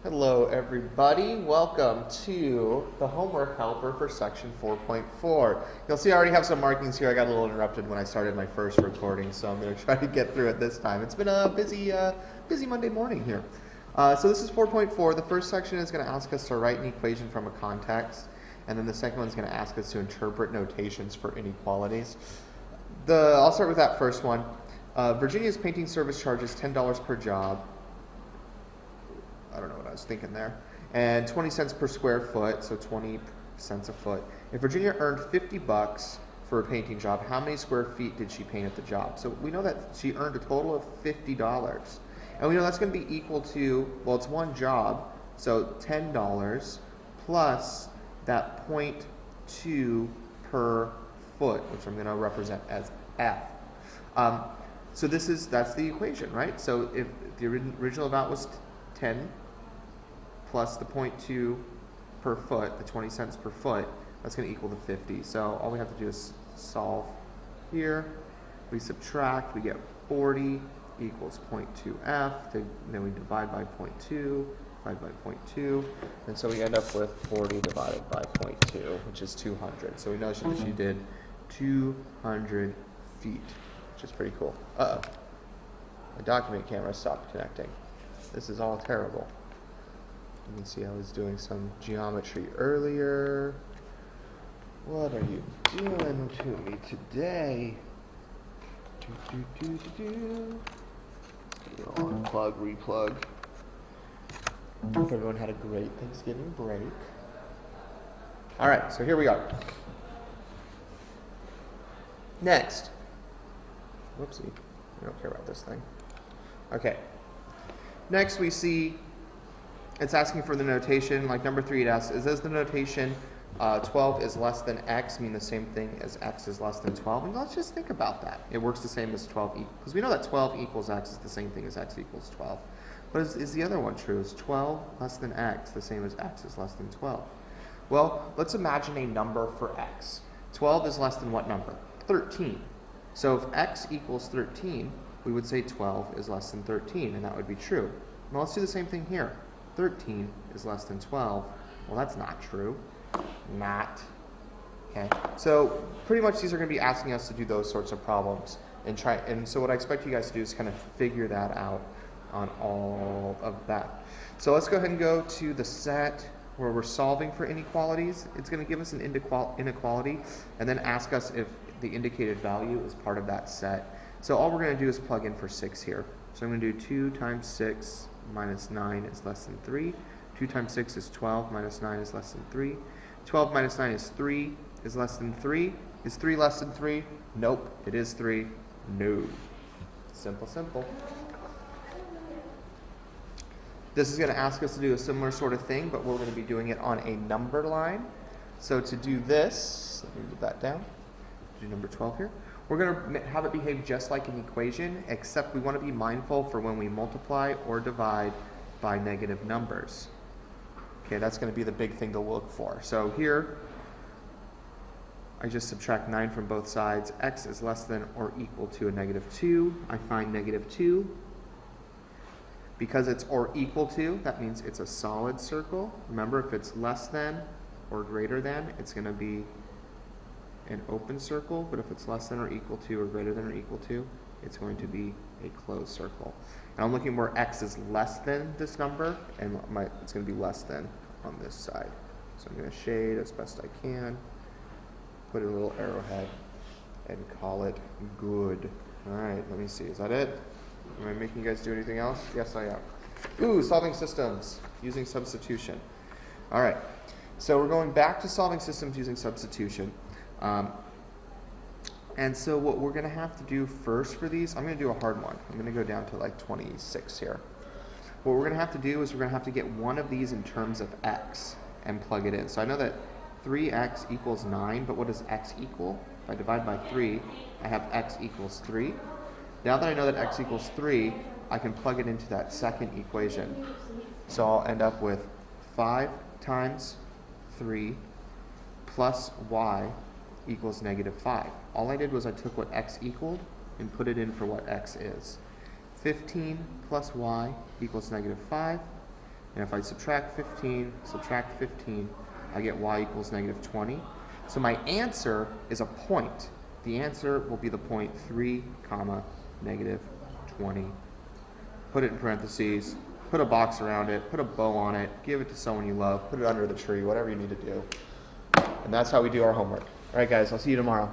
Hello everybody, welcome to the homework helper for section 4.4. You'll see I already have some markings here. I got a little interrupted when I started my first recording, so I'm going to try to get through it this time. It's been a busy Monday morning here. So this is 4.4. The first section is going to ask us to write an equation from a context, and then the second one is going to ask us to interpret notations for inequalities. I'll start with that first one. Virginia's painting service charges $10 per job. I don't know what I was thinking there. And 20 cents per square foot, so 20 cents a foot. If Virginia earned $50 for a painting job, how many square feet did she paint at the job? So we know that she earned a total of $50. And we know that's going to be equal to, well, it's one job, so $10 plus that 0.2 per foot, which I'm going to represent as F. So that's the equation, right? So if the original amount was 10 plus the 0.2 per foot, the 20 cents per foot, that's going to equal to 50. So all we have to do is solve here. We subtract, we get 40 equals 0.2f. Then we divide by 0.2, divide by 0.2. And so we end up with 40 divided by 0.2, which is 200. So we know that she did 200 feet, which is pretty cool. Uh-oh. My document camera stopped connecting. This is all terrible. You can see I was doing some geometry earlier. What are you doing to me today? Unplug, replug. Hope everyone had a great Thanksgiving break. All right, so here we are. Next. Whoopsie. We don't care about this thing. Okay. Next we see it's asking for the notation, like number 3 it asks, is the notation 12 is less than x mean the same thing as x is less than 12? And let's just think about that. It works the same as 12 because we know that 12 equals x is the same thing as x equals 12. But is the other one true? Is 12 less than x the same as x is less than 12? Well, let's imagine a number for x. 12 is less than what number? 13. So if x equals 13, we would say 12 is less than 13, and that would be true. Now let's do the same thing here. 13 is less than 12. Well, that's not true. Not. Okay. So pretty much these are going to be asking us to do those sorts of problems and so what I expect you guys to do is kind of figure that out on all of that. So let's go ahead and go to the set where we're solving for inequalities. It's going to give us an inequality and then ask us if the indicated value is part of that set. So all we're going to do is plug in for 6 here. So I'm going to do 2 times 6 minus 9 is less than 3. 2 times 6 is 12 minus 9 is less than 3. 12 minus 9 is 3 is less than 3. Is 3 less than 3? Nope. It is 3. No. Simple, simple. This is going to ask us to do a similar sort of thing, but we're going to be doing it on a number line. So to do this, let me move that down. Do number 12 here. We're going to have it behave just like an equation, except we want to be mindful for when we multiply or divide by negative numbers. Okay, that's going to be the big thing to look for. So here, I just subtract 9 from both sides. X is less than or equal to a negative 2. I find negative 2. Because it's or equal to, that means it's a solid circle. Remember, if it's less than or greater than, it's going to be an open circle, but if it's less than or equal to or greater than or equal to, it's going to be a closed circle. And I'm looking where x is less than this number, and it's going to be less than on this side. So I'm going to shade as best I can, put in a little arrowhead, and call it good. All right, let me see. Is that it? Am I making you guys do anything else? Yes, I am. Ooh, solving systems using substitution. All right, so we're going back to solving systems using substitution. And so what we're going to have to do first for these, I'm going to do a hard one. I'm going to go down to like 26 here. What we're going to have to do is we're going to have to get one of these in terms of x and plug it in. So I know that 3x equals 9, but what does x equal? If I divide by 3, I have x equals 3. Now that I know that x equals 3, I can plug it into that second equation. So I'll end up with 5 times 3 plus y equals negative 5. All I did was I took what x equaled and put it in for what x is. 15 plus y equals negative 5. And if I subtract 15, I get y equals negative 20. So my answer is a point. The answer will be the point 3 comma negative 20. Put it in parentheses, put a box around it, put a bow on it, give it to someone you love, put it under the tree, whatever you need to do. And that's how we do our homework. All right, guys, I'll see you tomorrow.